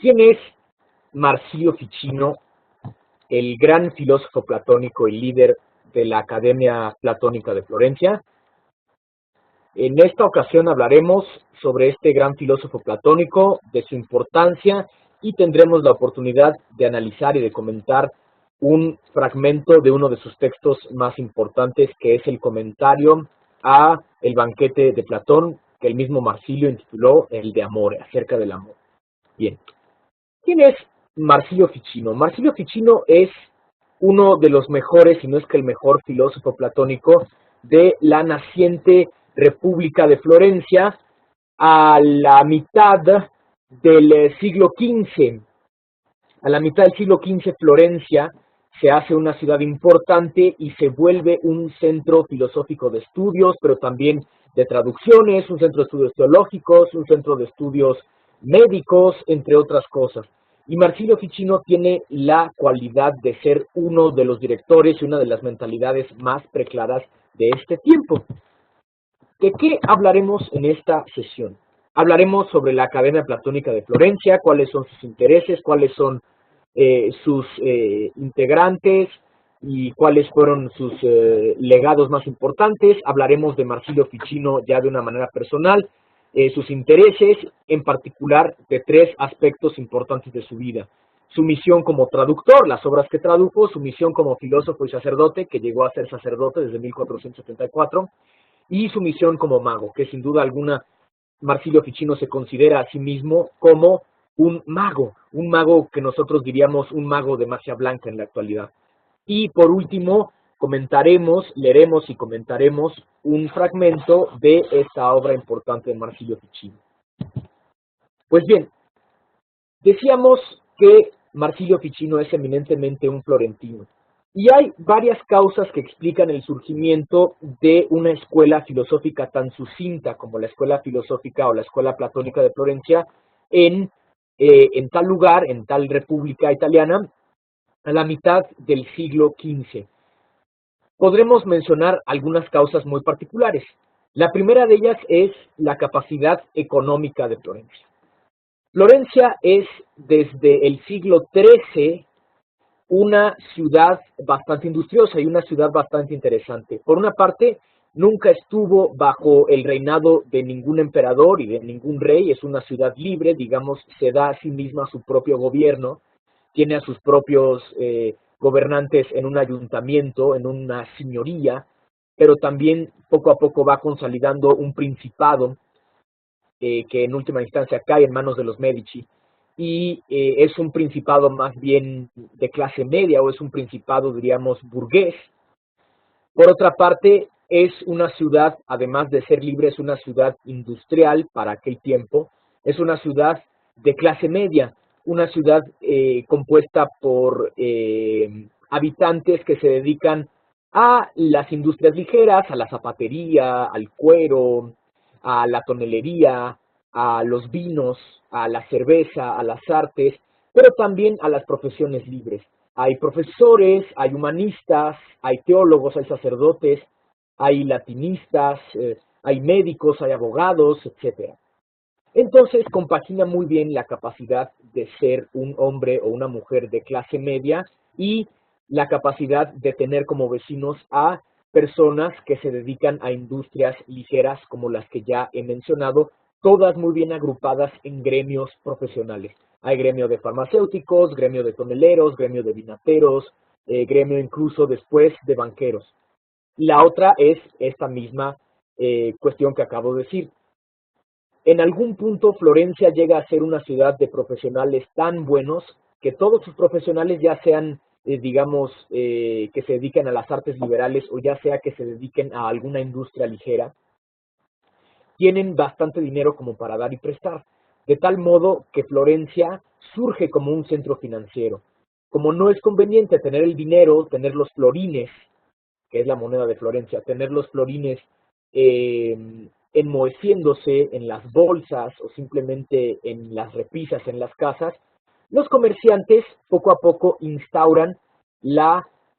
¿Quién es Marsilio Ficino, el gran filósofo platónico y líder de la Academia Platónica de Florencia? En esta ocasión hablaremos sobre este gran filósofo platónico, de su importancia, y tendremos la oportunidad de analizar y de comentar un fragmento de uno de sus textos más importantes, que es el comentario a el banquete de Platón, que el mismo Marsilio intituló el de Amore, acerca del amor. Bien, ¿quién es Marsilio Ficino? Marsilio Ficino es uno de los mejores, si no es que el mejor filósofo platónico de la naciente República de Florencia a la mitad del siglo XV. A la mitad del siglo XV, Florencia se hace una ciudad importante y se vuelve un centro filosófico de estudios, pero también de traducciones, un centro de estudios teológicos, un centro de estudios médicos, entre otras cosas. Y Marsilio Ficino tiene la cualidad de ser uno de los directores y una de las mentalidades más preclaras de este tiempo. ¿De qué hablaremos en esta sesión? Hablaremos sobre la Academia Platónica de Florencia, cuáles son sus intereses, cuáles son sus integrantes y cuáles fueron sus legados más importantes. Hablaremos de Marsilio Ficino ya de una manera personal, sus intereses, en particular de tres aspectos importantes de su vida. Su misión como traductor, las obras que tradujo, su misión como filósofo y sacerdote, que llegó a ser sacerdote desde 1474, y su misión como mago, que sin duda alguna Marsilio Ficino se considera a sí mismo como un mago que nosotros diríamos un mago de magia blanca en la actualidad. Y por último, leeremos y comentaremos un fragmento de esta obra importante de Marsilio Ficino. Pues bien, decíamos que Marsilio Ficino es eminentemente un florentino. Y hay varias causas que explican el surgimiento de una escuela filosófica tan sucinta como la escuela filosófica o la escuela platónica de Florencia en tal lugar, en tal república italiana, a la mitad del siglo XV. Podremos mencionar algunas causas muy particulares. La primera de ellas es la capacidad económica de Florencia. Florencia es desde el siglo XIII una ciudad bastante industriosa y una ciudad bastante interesante. Por una parte, nunca estuvo bajo el reinado de ningún emperador y de ningún rey, es una ciudad libre, digamos, se da a sí misma su propio gobierno, tiene a sus propios gobernantes en un ayuntamiento, en una señoría, pero también poco a poco va consolidando un principado que en última instancia cae en manos de los Medici, y es un principado más bien de clase media, o es un principado, diríamos, burgués. Por otra parte, es una ciudad, además de ser libre, es una ciudad industrial para aquel tiempo, es una ciudad de clase media, una ciudad compuesta por habitantes que se dedican a las industrias ligeras, a la zapatería, al cuero, a la tonelería, a los vinos, a la cerveza, a las artes, pero también a las profesiones libres. Hay profesores, hay humanistas, hay teólogos, hay sacerdotes, hay latinistas, hay médicos, hay abogados, etc. Entonces compagina muy bien la capacidad de ser un hombre o una mujer de clase media y la capacidad de tener como vecinos a personas que se dedican a industrias ligeras como las que ya he mencionado, todas muy bien agrupadas en gremios profesionales. Hay gremio de farmacéuticos, gremio de toneleros, gremio de vinateros, gremio incluso después de banqueros. La otra es esta misma cuestión que acabo de decir. En algún punto Florencia llega a ser una ciudad de profesionales tan buenos que todos sus profesionales, ya sean, digamos, que se dediquen a las artes liberales o ya sea que se dediquen a alguna industria ligera, tienen bastante dinero como para dar y prestar, de tal modo que Florencia surge como un centro financiero. Como no es conveniente tener el dinero, tener los florines, que es la moneda de Florencia, tener los florines enmoheciéndose en las bolsas o simplemente en las repisas en las casas, los comerciantes poco a poco instauran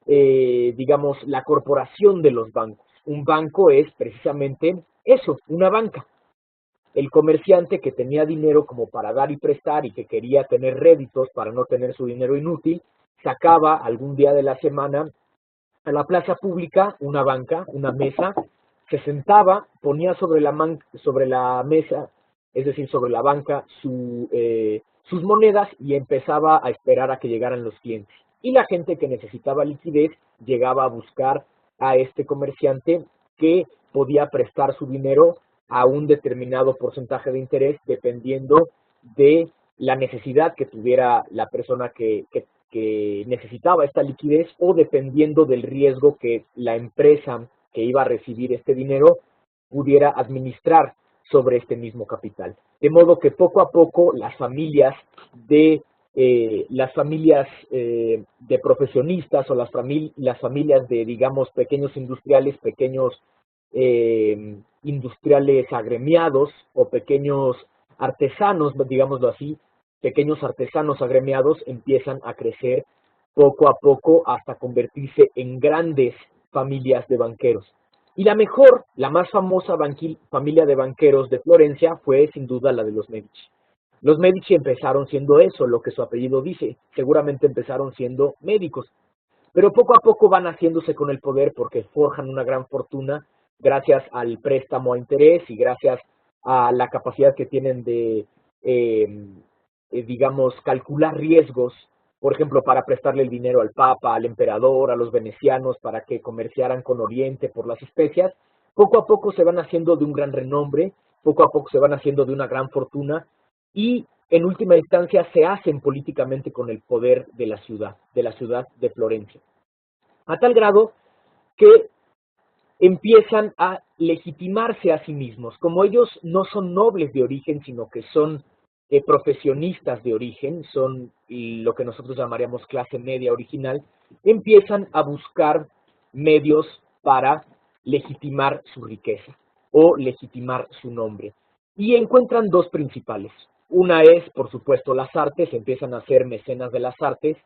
digamos, la corporación de los bancos. Un banco es precisamente eso, una banca. el comerciante que tenía dinero como para dar y prestar y que quería tener réditos para no tener su dinero inútil, sacaba algún día de la semana a la plaza pública una banca, una mesa, se sentaba, ponía sobre la mesa, es decir, sobre la banca, sus monedas y empezaba a esperar a que llegaran los clientes. Y la gente que necesitaba liquidez llegaba a buscar a este comerciante que podía prestar su dinero a un determinado porcentaje de interés dependiendo de la necesidad que tuviera la persona que necesitaba esta liquidez o dependiendo del riesgo que la empresa que iba a recibir este dinero pudiera administrar sobre este mismo capital. De modo que poco a poco las familias de profesionistas o las familias de, digamos, pequeños industriales, pequeños industriales agremiados o pequeños artesanos, digámoslo así, pequeños artesanos agremiados empiezan a crecer poco a poco hasta convertirse en grandes familias de banqueros. Y la mejor, la más famosa familia de banqueros de Florencia fue sin duda la de los Medici. Los Medici empezaron siendo eso, lo que su apellido dice, seguramente empezaron siendo médicos, pero poco a poco van haciéndose con el poder porque forjan una gran fortuna gracias al préstamo a interés y gracias a la capacidad que tienen de, digamos, calcular riesgos, por ejemplo, para prestarle el dinero al Papa, al emperador, a los venecianos, para que comerciaran con Oriente por las especias. Poco a poco se van haciendo de un gran renombre, poco a poco se van haciendo de una gran fortuna y en última instancia se hacen políticamente con el poder de la ciudad de Florencia. A tal grado que empiezan a legitimarse a sí mismos. Como ellos no son nobles de origen, sino que son profesionistas de origen, son lo que nosotros llamaríamos clase media original, empiezan a buscar medios para legitimar su riqueza o legitimar su nombre. Y encuentran dos principales. Una es, por supuesto, las artes, empiezan a ser mecenas de las artes.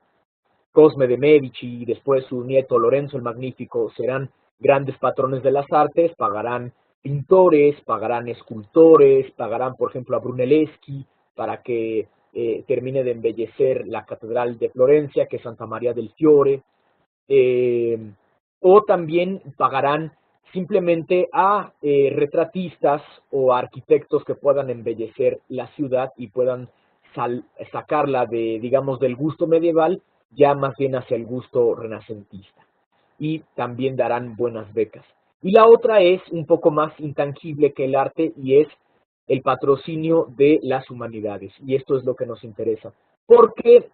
Cosme de Medici y después su nieto Lorenzo el Magnífico serán grandes patrones de las artes, pagarán pintores, pagarán escultores, pagarán, por ejemplo, a Brunelleschi para que termine de embellecer la Catedral de Florencia, que es Santa María del Fiore, o también pagarán simplemente a retratistas o a arquitectos que puedan embellecer la ciudad y puedan sacarla de, digamos, del gusto medieval ya más bien hacia el gusto renacentista. Y también darán buenas becas. Y la otra es un poco más intangible que el arte y es el patrocinio de las humanidades. Y esto es lo que nos interesa. Porque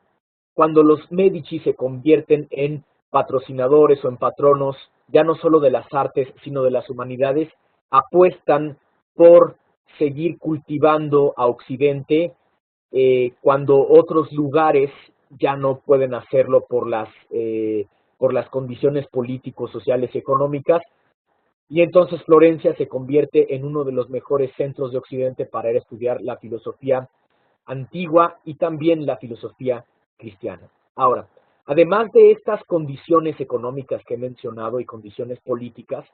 cuando los Medici se convierten en patrocinadores o en patronos, ya no solo de las artes, sino de las humanidades, apuestan por seguir cultivando a Occidente cuando otros lugares ya no pueden hacerlo por las condiciones políticos, sociales y económicas, y entonces Florencia se convierte en uno de los mejores centros de Occidente para ir a estudiar la filosofía antigua y también la filosofía cristiana. Ahora, además de estas condiciones económicas que he mencionado y condiciones políticas,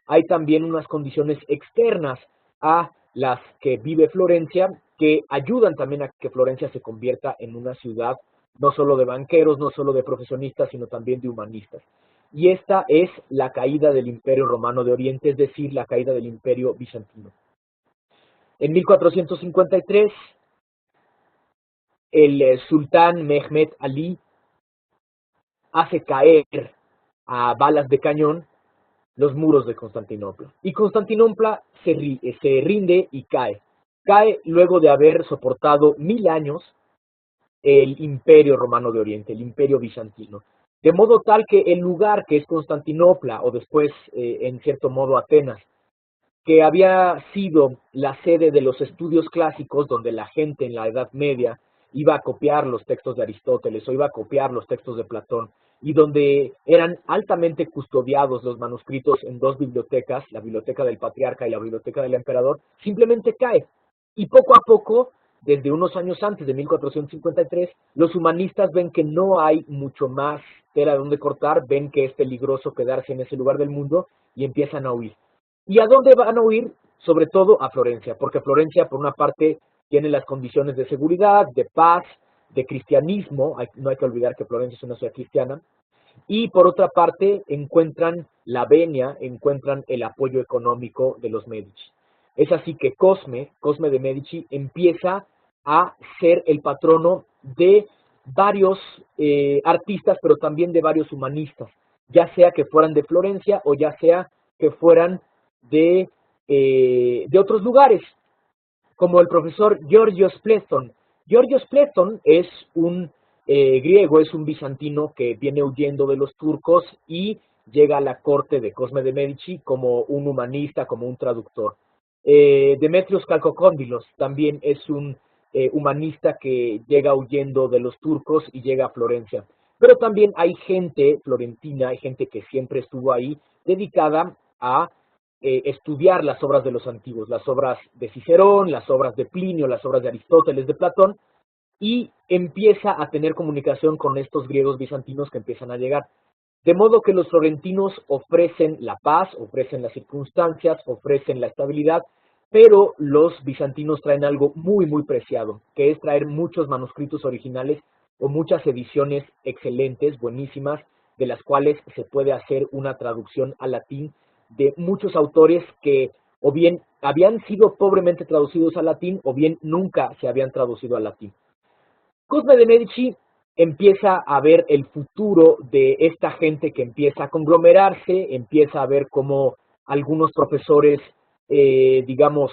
hay también unas condiciones externas a las que vive Florencia que ayudan también a que Florencia se convierta en una ciudad no solo de banqueros, no solo de profesionistas, sino también de humanistas. Y esta es la caída del Imperio Romano de Oriente, es decir, la caída del Imperio Bizantino. En 1453, el sultán Mehmed Ali hace caer a balas de cañón los muros de Constantinopla. Y Constantinopla se rinde y cae. Cae luego de haber soportado 1000 años el Imperio Romano de Oriente, el Imperio Bizantino. De modo tal que el lugar que es Constantinopla, o después, en cierto modo, Atenas, que había sido la sede de los estudios clásicos, donde la gente en la Edad Media iba a copiar los textos de Aristóteles o iba a copiar los textos de Platón, y donde eran altamente custodiados los manuscritos en dos bibliotecas, la biblioteca del patriarca y la biblioteca del emperador, simplemente cae. Y poco a poco, desde unos años antes de 1453, los humanistas ven que no hay mucho más tela de donde cortar, ven que es peligroso quedarse en ese lugar del mundo y empiezan a huir. ¿Y a dónde van a huir? sobre todo a Florencia, porque Florencia, por una parte, tiene las condiciones de seguridad, de paz, de cristianismo, no hay que olvidar que Florencia es una ciudad cristiana, y por otra parte encuentran la venia, encuentran el apoyo económico de los Medici. Es así que Cosme de Medici, empieza a ser el patrono de varios artistas, pero también de varios humanistas, ya sea que fueran de Florencia o ya sea que fueran de otros lugares, como el profesor Georgios Plethon. Georgios Plethon es un griego, es un bizantino que viene huyendo de los turcos y llega a la corte de Cosme de Medici como un humanista, como un traductor. Demetrios Kalkokóndilos también es un humanista que llega huyendo de los turcos y llega a Florencia. Pero también hay gente florentina, hay gente que siempre estuvo ahí, dedicada a estudiar las obras de los antiguos, las obras de Cicerón, las obras de Plinio, las obras de Aristóteles, de Platón, y empieza a tener comunicación con estos griegos bizantinos que empiezan a llegar. De modo que los florentinos ofrecen la paz, ofrecen las circunstancias, ofrecen la estabilidad, pero los bizantinos traen algo muy, muy preciado, que es traer muchos manuscritos originales o muchas ediciones excelentes, buenísimas, de las cuales se puede hacer una traducción al latín de muchos autores que o bien habían sido pobremente traducidos al latín o bien nunca se habían traducido al latín. Cosme de Medici empieza a ver el futuro de esta gente que empieza a conglomerarse, empieza a ver cómo algunos profesores, digamos,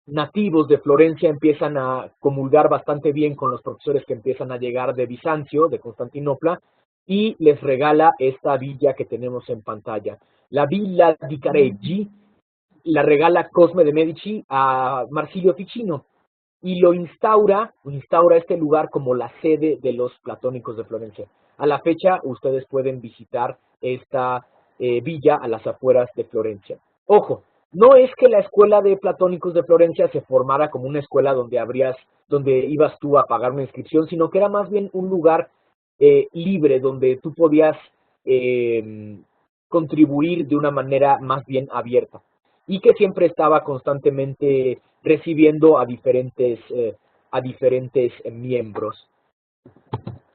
nativos de Florencia empiezan a comulgar bastante bien con los profesores que empiezan a llegar de Bizancio, de Constantinopla, y les regala esta villa que tenemos en pantalla. La Villa di Careggi la regala Cosme de Medici a Marsilio Ficino y lo instaura este lugar como la sede de los platónicos de Florencia. A la fecha ustedes pueden visitar esta villa a las afueras de Florencia. Ojo, no es que la escuela de platónicos de Florencia se formara como una escuela donde ibas tú a pagar una inscripción, sino que era más bien un lugar libre donde tú podías contribuir de una manera más bien abierta y que siempre estaba constantemente recibiendo a diferentes miembros.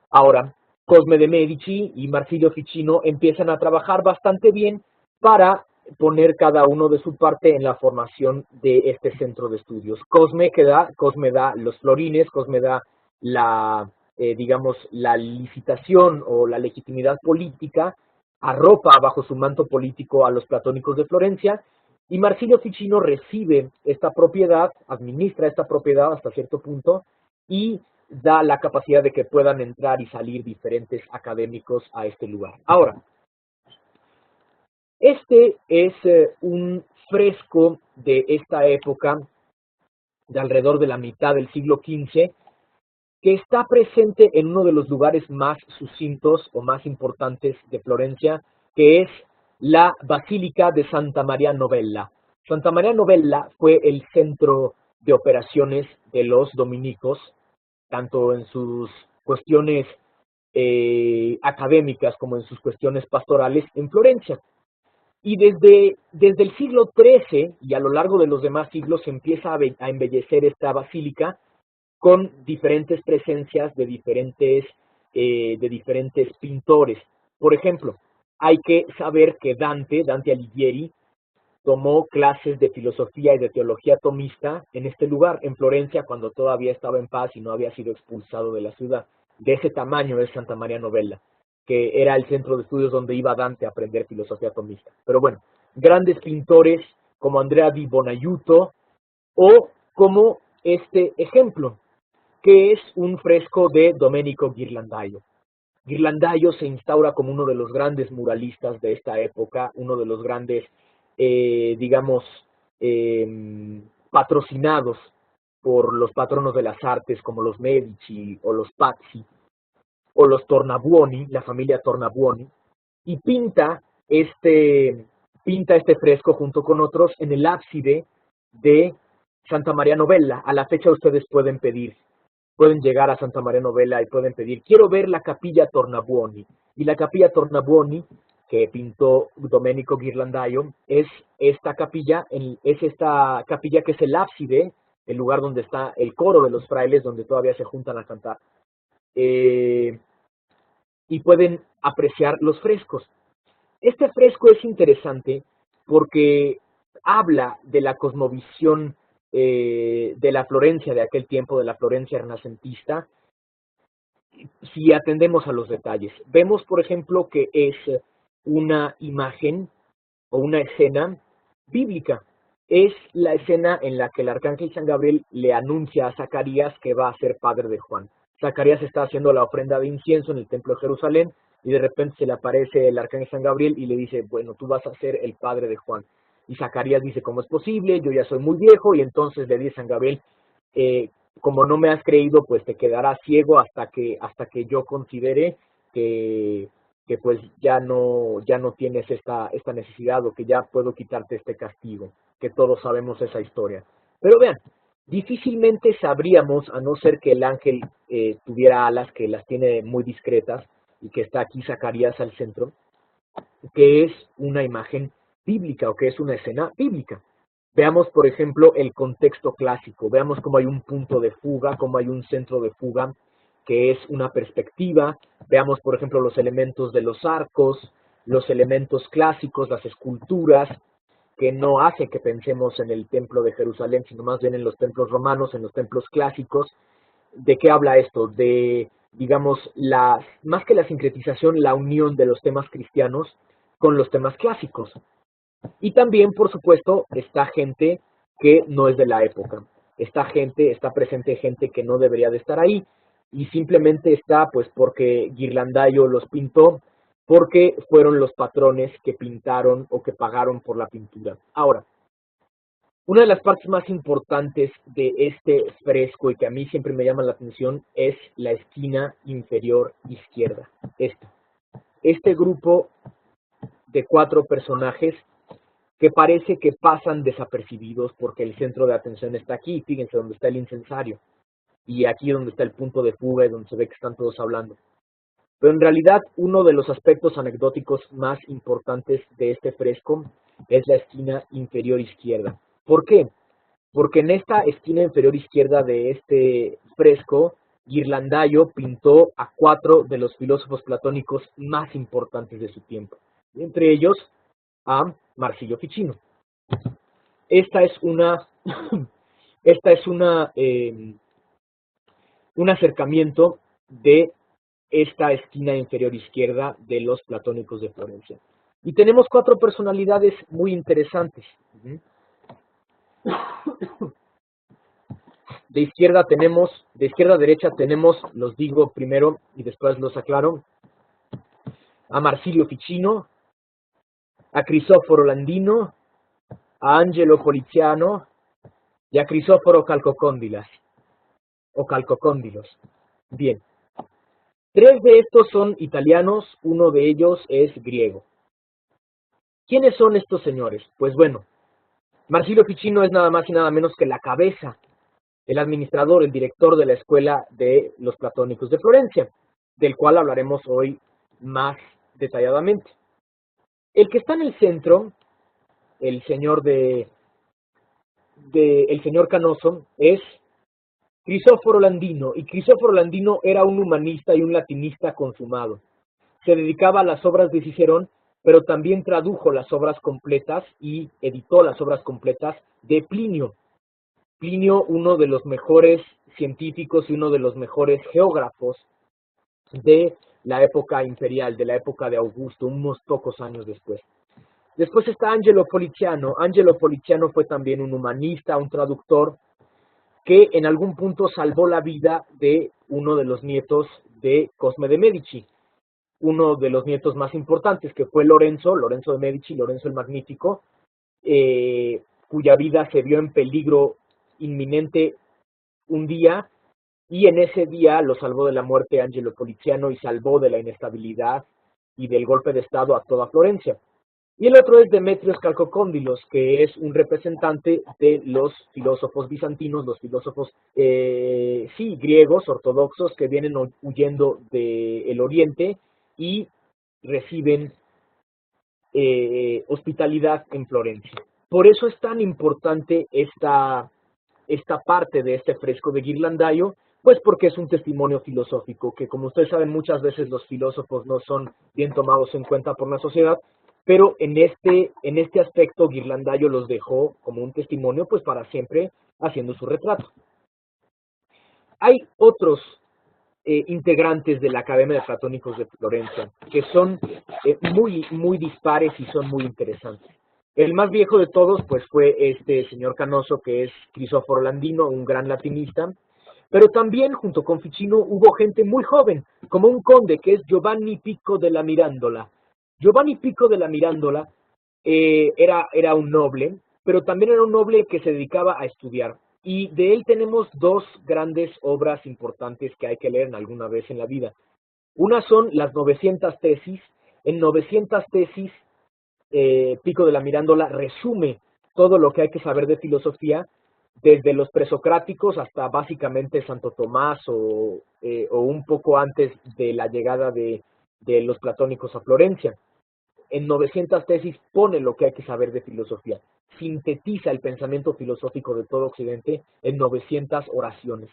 Ahora, Cosme de Medici y Marsilio Ficino empiezan a trabajar bastante bien para poner cada uno de su parte en la formación de este centro de estudios. Cosme da los florines, Cosme da digamos, la licitación o la legitimidad política, arropa bajo su manto político a los platónicos de Florencia, y Marsilio Ficino recibe esta propiedad, administra esta propiedad hasta cierto punto, y da la capacidad de que puedan entrar y salir diferentes académicos a este lugar. Ahora, este es un fresco de esta época, de alrededor de la mitad del siglo XV, que está presente en uno de los lugares más sucintos o más importantes de Florencia, que es la Basílica de Santa María Novella. Santa María Novella fue el centro de operaciones de los dominicos, tanto en sus cuestiones académicas como en sus cuestiones pastorales en Florencia. Y desde el siglo XIII y a lo largo de los demás siglos se empieza a embellecer esta basílica con diferentes presencias de diferentes pintores. Por ejemplo, hay que saber que Dante Alighieri, tomó clases de filosofía y de teología tomista en este lugar, en Florencia, cuando todavía estaba en paz y no había sido expulsado de la ciudad. De ese tamaño es Santa María Novella, que era el centro de estudios donde iba Dante a aprender filosofía tomista. Pero bueno, grandes pintores como Andrea di Bonaiuto o como este ejemplo, que es un fresco de Domenico Ghirlandaio. Ghirlandaio se instaura como uno de los grandes muralistas de esta época, uno de los grandes, digamos, patrocinados por los patronos de las artes como los Medici o los Pazzi o los Tornabuoni, la familia Tornabuoni, y pinta este fresco junto con otros en el ábside de Santa María Novella. A la fecha ustedes pueden llegar a Santa María Novella y pueden pedir, quiero ver la capilla Tornabuoni. Y la capilla Tornabuoni que pintó Domenico Ghirlandaio, es esta capilla que es el ábside, el lugar donde está el coro de los frailes, donde todavía se juntan a cantar. Y pueden apreciar los frescos. Este fresco es interesante porque habla de la cosmovisión de la Florencia de aquel tiempo, de la Florencia renacentista, si atendemos a los detalles. Vemos, por ejemplo, que es una imagen o una escena bíblica. Es la escena en la que el arcángel San Gabriel le anuncia a Zacarías que va a ser padre de Juan. Zacarías está haciendo la ofrenda de incienso en el templo de Jerusalén y de repente se le aparece el arcángel San Gabriel y le dice, bueno, tú vas a ser el padre de Juan. Y Zacarías dice, ¿cómo es posible? Yo ya soy muy viejo. Y entonces le dice San Gabriel, como no me has creído, pues te quedarás ciego hasta que yo considere que pues ya no tienes esta necesidad o que ya puedo quitarte este castigo, que todos sabemos esa historia. Pero vean, difícilmente sabríamos, a no ser que el ángel tuviera alas, que las tiene muy discretas, y que está aquí Zacarías al centro, que es una imagen bíblica o que es una escena bíblica. Veamos, por ejemplo, el contexto clásico. Veamos cómo hay un punto de fuga, cómo hay un centro de fuga, que es una perspectiva. Veamos, por ejemplo, los elementos de los arcos, los elementos clásicos, las esculturas, que no hace que pensemos en el templo de Jerusalén, sino más bien en los templos romanos, en los templos clásicos. ¿De qué habla esto? De, digamos, más que la sincretización, la unión de los temas cristianos con los temas clásicos. Y también, por supuesto, está gente que no es de la época. Está presente gente que no debería de estar ahí. Y simplemente está, pues, porque Ghirlandaio los pintó, porque fueron los patrones que pintaron o que pagaron por la pintura. Ahora, una de las partes más importantes de este fresco y que a mí siempre me llama la atención es la esquina inferior izquierda. Este grupo de 4 personajes que parece que pasan desapercibidos porque el centro de atención está aquí, fíjense donde está el incensario, y aquí donde está el punto de fuga y donde se ve que están todos hablando. Pero en realidad uno de los aspectos anecdóticos más importantes de este fresco es la esquina inferior izquierda. ¿Por qué? Porque en esta esquina inferior izquierda de este fresco, Ghirlandaio pintó a 4 de los filósofos platónicos más importantes de su tiempo, entre ellos a Marsilio Ficino. Esta es un acercamiento de esta esquina inferior izquierda de los platónicos de Florencia. Y tenemos 4 personalidades muy interesantes. De izquierda a derecha tenemos, los digo primero y después los aclaro, a Marsilio Ficino, a Crisóforo Landino, a Angelo Poliziano y a Crisóforo Calcocóndilas, o Calcocóndilos. Bien, 3 de estos son italianos, uno de ellos es griego. ¿Quiénes son estos señores? Pues bueno, Marsilio Ficino es nada más y nada menos que la cabeza, el administrador, el director de la escuela de los platónicos de Florencia, del cual hablaremos hoy más detalladamente. El que está en el centro, el señor el señor Canoso, es Crisóforo Landino, y Crisóforo Landino era un humanista y un latinista consumado. Se dedicaba a las obras de Cicerón, pero también tradujo las obras completas y editó las obras completas de Plinio. Plinio, uno de los mejores científicos y uno de los mejores geógrafos de la época imperial, de la época de Augusto, unos pocos años después. Después está Angelo Poliziano. Angelo Poliziano fue también un humanista, un traductor, que en algún punto salvó la vida de uno de los nietos de Cosme de Medici, uno de los nietos más importantes, que fue Lorenzo de Medici, Lorenzo el Magnífico, cuya vida se vio en peligro inminente un día, y en ese día lo salvó de la muerte Angelo Poliziano y salvó de la inestabilidad y del golpe de estado a toda Florencia. Y el otro es Demetrios Calcocóndilos, que es un representante de los filósofos bizantinos, los filósofos, griegos, ortodoxos, que vienen huyendo del Oriente y reciben hospitalidad en Florencia. Por eso es tan importante esta parte de este fresco de Ghirlandaio, pues porque es un testimonio filosófico, que como ustedes saben muchas veces los filósofos no son bien tomados en cuenta por la sociedad, pero en este aspecto Ghirlandaio los dejó como un testimonio pues para siempre haciendo su retrato. Hay otros integrantes de la Academia de Platónicos de Florencia, que son muy dispares y son muy interesantes. El más viejo de todos, pues, fue este señor Canoso, que es Crisóforo Landino, un gran latinista, pero también, junto con Ficino, hubo gente muy joven, como un conde, que es Giovanni Pico de la Mirandola. Giovanni Pico de la Mirandola era un noble, pero también era un noble que se dedicaba a estudiar. Y de él tenemos dos grandes obras importantes que hay que leer alguna vez en la vida. Una son las 900 tesis. En 900 tesis, Pico de la Mirandola resume todo lo que hay que saber de filosofía, desde los presocráticos hasta básicamente Santo Tomás o un poco antes de la llegada de los platónicos a Florencia. En 900 tesis pone lo que hay que saber de filosofía, sintetiza el pensamiento filosófico de todo Occidente en 900 oraciones.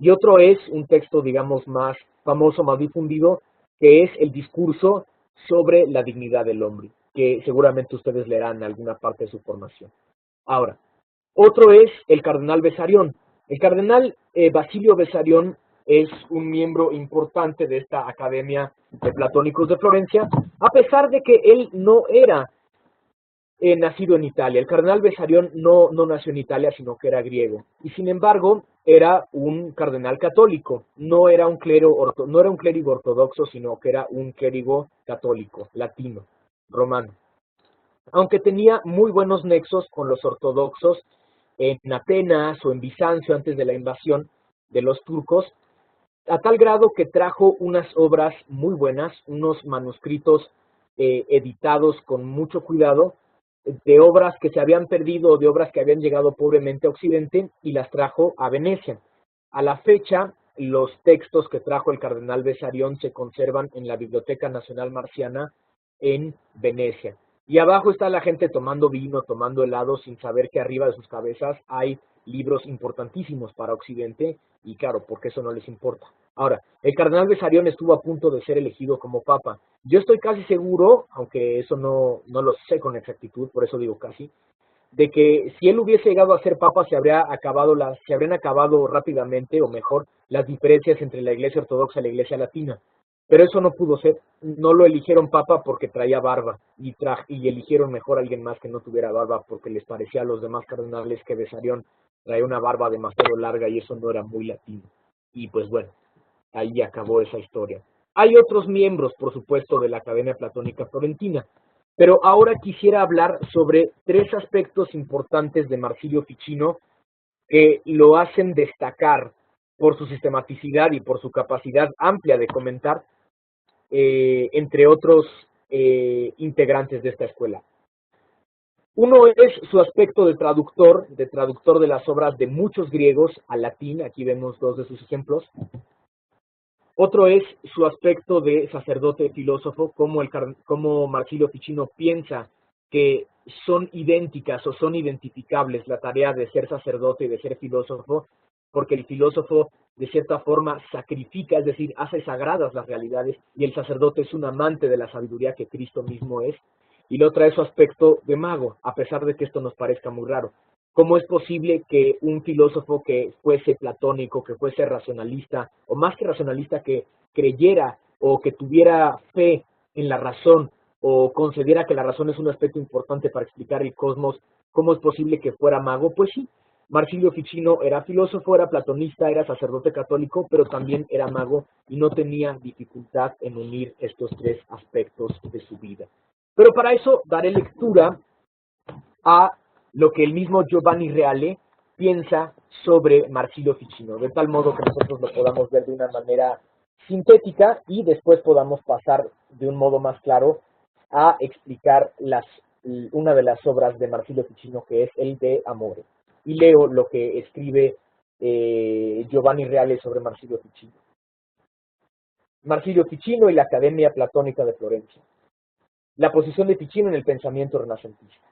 Y otro es un texto, digamos, más famoso, más difundido, que es el discurso sobre la dignidad del hombre, que seguramente ustedes leerán en alguna parte de su formación. Ahora, otro es el cardenal Bessarion. El cardenal Basilio Bessarion es un miembro importante de esta Academia de Platónicos de Florencia, a pesar de que él no era nacido en Italia. El cardenal Bessarion no nació en Italia, sino que era griego. Y sin embargo, era un cardenal católico. No era un clérigo ortodoxo, sino que era un clérigo católico, latino, romano. Aunque tenía muy buenos nexos con los ortodoxos en Atenas o en Bizancio antes de la invasión de los turcos, a tal grado que trajo unas obras muy buenas, unos manuscritos editados con mucho cuidado, de obras que se habían perdido o de obras que habían llegado pobremente a Occidente y las trajo a Venecia. A la fecha, los textos que trajo el cardenal Bessarion se conservan en la Biblioteca Nacional Marciana en Venecia. Y abajo está la gente tomando vino, tomando helado, sin saber que arriba de sus cabezas hay libros importantísimos para Occidente, y claro, porque eso no les importa. Ahora, el cardenal Bessarion estuvo a punto de ser elegido como papa. Yo estoy casi seguro, aunque eso no lo sé con exactitud, por eso digo casi, de que si él hubiese llegado a ser papa se habrían acabado rápidamente, o mejor, las diferencias entre la iglesia ortodoxa y la iglesia latina. Pero eso no pudo ser. No lo eligieron papa porque traía barba, y eligieron mejor a alguien más que no tuviera barba porque les parecía a los demás cardenales que Bessarion traía una barba demasiado larga y eso no era muy latino. Y pues bueno, ahí acabó esa historia. Hay otros miembros, por supuesto, de la Academia Platónica Florentina, pero ahora quisiera hablar sobre tres aspectos importantes de Marsilio Ficino que lo hacen destacar por su sistematicidad y por su capacidad amplia de comentar, entre otros integrantes de esta escuela. Uno es su aspecto de traductor de las obras de muchos griegos al latín. Aquí vemos dos de sus ejemplos. Otro es su aspecto de sacerdote filósofo, como Marsilio Ficino piensa que son idénticas o son identificables la tarea de ser sacerdote y de ser filósofo, porque el filósofo de cierta forma sacrifica, es decir, hace sagradas las realidades, y el sacerdote es un amante de la sabiduría que Cristo mismo es. Y la otra es su aspecto de mago, a pesar de que esto nos parezca muy raro. ¿Cómo es posible que un filósofo que fuese platónico, que fuese racionalista, o más que racionalista, que creyera o que tuviera fe en la razón, o considera que la razón es un aspecto importante para explicar el cosmos, cómo es posible que fuera mago? Pues sí, Marsilio Ficino era filósofo, era platonista, era sacerdote católico, pero también era mago y no tenía dificultad en unir estos tres aspectos de su vida. Pero para eso daré lectura a lo que el mismo Giovanni Reale piensa sobre Marsilio Ficino, de tal modo que nosotros lo podamos ver de una manera sintética y después podamos pasar de un modo más claro a explicar una de las obras de Marsilio Ficino, que es el De Amore. Y leo lo que escribe Giovanni Reale sobre Marsilio Ficino. Marsilio Ficino y la Academia Platónica de Florencia. la posición de Ficino en el pensamiento renacentista.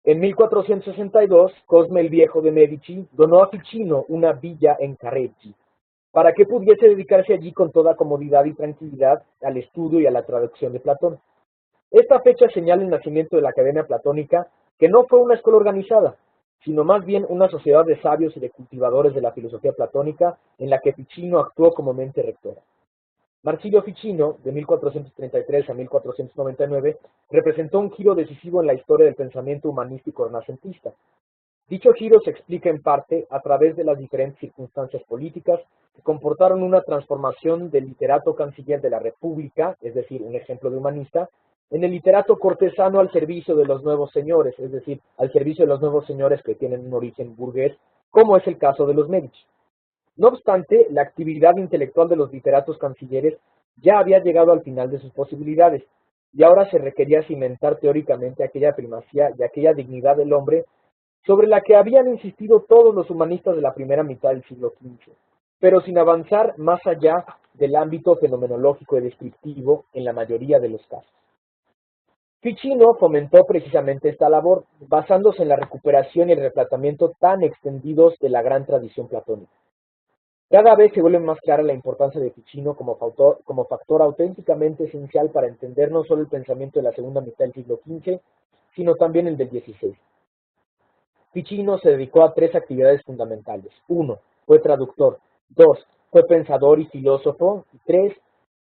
En 1462, Cosme el Viejo de Medici donó a Ficino una villa en Careggi, para que pudiese dedicarse allí con toda comodidad y tranquilidad al estudio y a la traducción de Platón. Esta fecha señala el nacimiento de la Academia Platónica, que no fue una escuela organizada, sino más bien una sociedad de sabios y de cultivadores de la filosofía platónica en la que Ficino actuó como mente rectora. Marsilio Ficino, de 1433 a 1499, representó un giro decisivo en la historia del pensamiento humanístico renacentista. Dicho giro se explica en parte a través de las diferentes circunstancias políticas que comportaron una transformación del literato canciller de la República, es decir, un ejemplo de humanista, en el literato cortesano al servicio de los nuevos señores, es decir, al servicio de los nuevos señores que tienen un origen burgués, como es el caso de los Medici. No obstante, la actividad intelectual de los literatos cancilleres ya había llegado al final de sus posibilidades, y ahora se requería cimentar teóricamente aquella primacía y aquella dignidad del hombre sobre la que habían insistido todos los humanistas de la primera mitad del siglo XV, pero sin avanzar más allá del ámbito fenomenológico y descriptivo en la mayoría de los casos. Ficino fomentó precisamente esta labor, basándose en la recuperación y el retratamiento tan extendidos de la gran tradición platónica. Cada vez se vuelve más clara la importancia de Ficino como factor auténticamente esencial para entender no solo el pensamiento de la segunda mitad del siglo XV, sino también el del XVI. Ficino se dedicó a tres actividades fundamentales. 1. Fue traductor. 2. Fue pensador y filósofo. Y 3.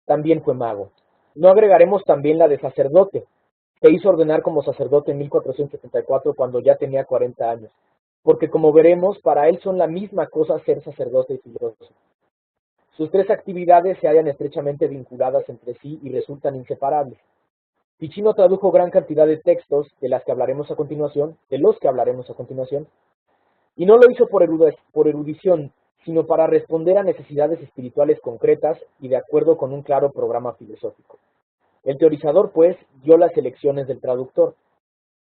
También fue mago. No agregaremos también la de sacerdote. Se hizo ordenar como sacerdote en 1474 cuando ya tenía 40 años, porque como veremos, para él son la misma cosa ser sacerdote y filósofo. Sus tres actividades se hallan estrechamente vinculadas entre sí y resultan inseparables. Ficino tradujo gran cantidad de textos de los que hablaremos a continuación, y no lo hizo por erudición, sino para responder a necesidades espirituales concretas y de acuerdo con un claro programa filosófico. El teorizador, pues, dio las elecciones del traductor,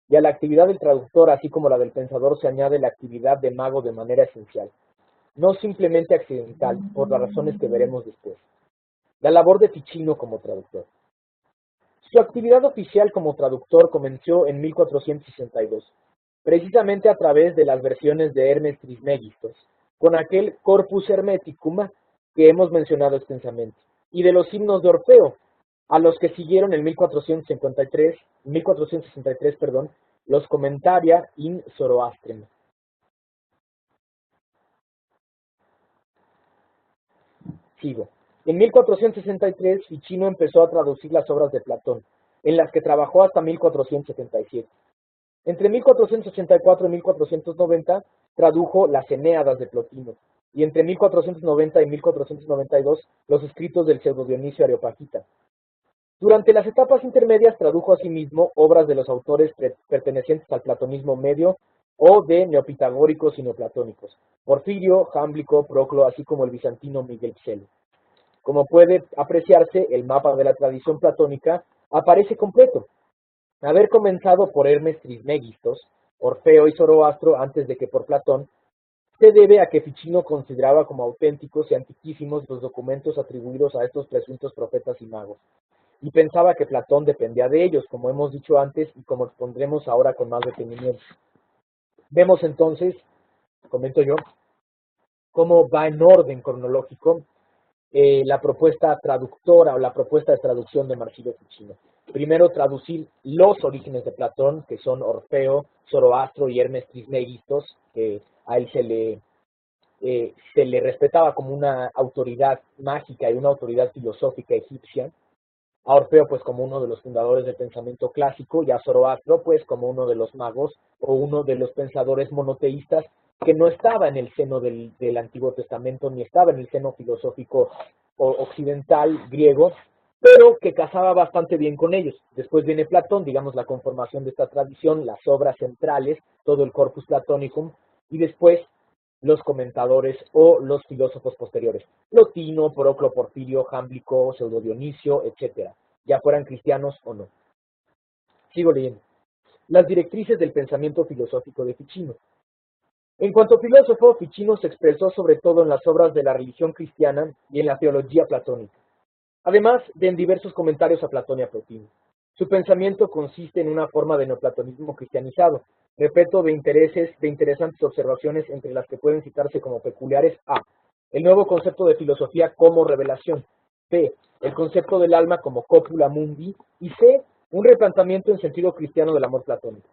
y a la actividad del traductor, así como la del pensador, se añade la actividad de mago de manera esencial, no simplemente accidental, por las razones que veremos después. La labor de Ficino como traductor. Su actividad oficial como traductor comenzó en 1462, precisamente a través de las versiones de Hermes Trismegistos, con aquel Corpus Hermeticum que hemos mencionado extensamente, y de los himnos de Orfeo, a los que siguieron en 1463, los Commentaria in Zoroastrem. Sigo. En 1463, Ficino empezó a traducir las obras de Platón, en las que trabajó hasta 1477. Entre 1484 y 1490 tradujo las Eneadas de Plotino, y entre 1490 y 1492 los escritos del pseudo Dionisio Areopagita. Durante las etapas intermedias tradujo asimismo obras de los autores pertenecientes al platonismo medio o de neopitagóricos y neoplatónicos, Porfirio, Jámblico, Proclo, así como el bizantino Miguel Pselo. Como puede apreciarse, el mapa de la tradición platónica aparece completo. Haber comenzado por Hermes Trismegistos, Orfeo y Zoroastro antes de que por Platón, se debe a que Ficino consideraba como auténticos y antiquísimos los documentos atribuidos a estos presuntos profetas y magos, y pensaba que Platón dependía de ellos, como hemos dicho antes y como expondremos ahora con más detenimiento. Vemos entonces, comento yo, cómo va en orden cronológico la propuesta traductora o la propuesta de traducción de Marsilio Ficino. Primero, traducir los orígenes de Platón, que son Orfeo, Zoroastro y Hermes Trismegistos, que a él se le respetaba como una autoridad mágica y una autoridad filosófica egipcia. A Orfeo pues como uno de los fundadores del pensamiento clásico, y a Zoroastro pues como uno de los magos o uno de los pensadores monoteístas que no estaba en el seno del Antiguo Testamento ni estaba en el seno filosófico occidental griego, pero que casaba bastante bien con ellos. Después viene Platón, digamos la conformación de esta tradición, las obras centrales, todo el corpus platonicum, y después los comentadores o los filósofos posteriores, Plotino, Proclo, Porfirio, Jámblico, Pseudo Dionisio, etc., ya fueran cristianos o no. Sigo leyendo. Las directrices del pensamiento filosófico de Ficino. En cuanto filósofo, Ficino se expresó sobre todo en las obras de la religión cristiana y en la teología platónica, además de en diversos comentarios a Platón y a Plotino. Su pensamiento consiste en una forma de neoplatonismo cristianizado, repleto de interesantes observaciones, entre las que pueden citarse como peculiares: A. El nuevo concepto de filosofía como revelación. B. El concepto del alma como copula mundi. Y C. Un replanteamiento en sentido cristiano del amor platónico.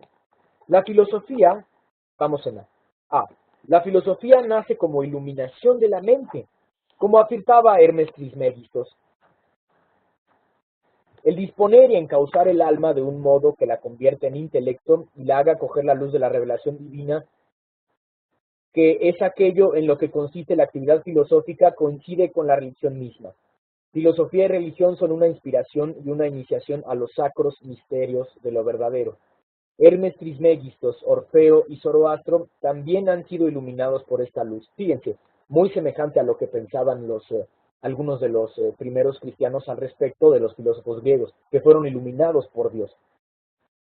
La filosofía, vamos en A. La filosofía nace como iluminación de la mente, como afirmaba Hermes Trismegistos. El disponer y encauzar el alma de un modo que la convierta en intelecto y la haga coger la luz de la revelación divina, que es aquello en lo que consiste la actividad filosófica, coincide con la religión misma. Filosofía y religión son una inspiración y una iniciación a los sacros misterios de lo verdadero. Hermes Trismegistos, Orfeo y Zoroastro también han sido iluminados por esta luz. Fíjense, muy semejante a lo que pensaban algunos de los primeros cristianos al respecto de los filósofos griegos, que fueron iluminados por Dios.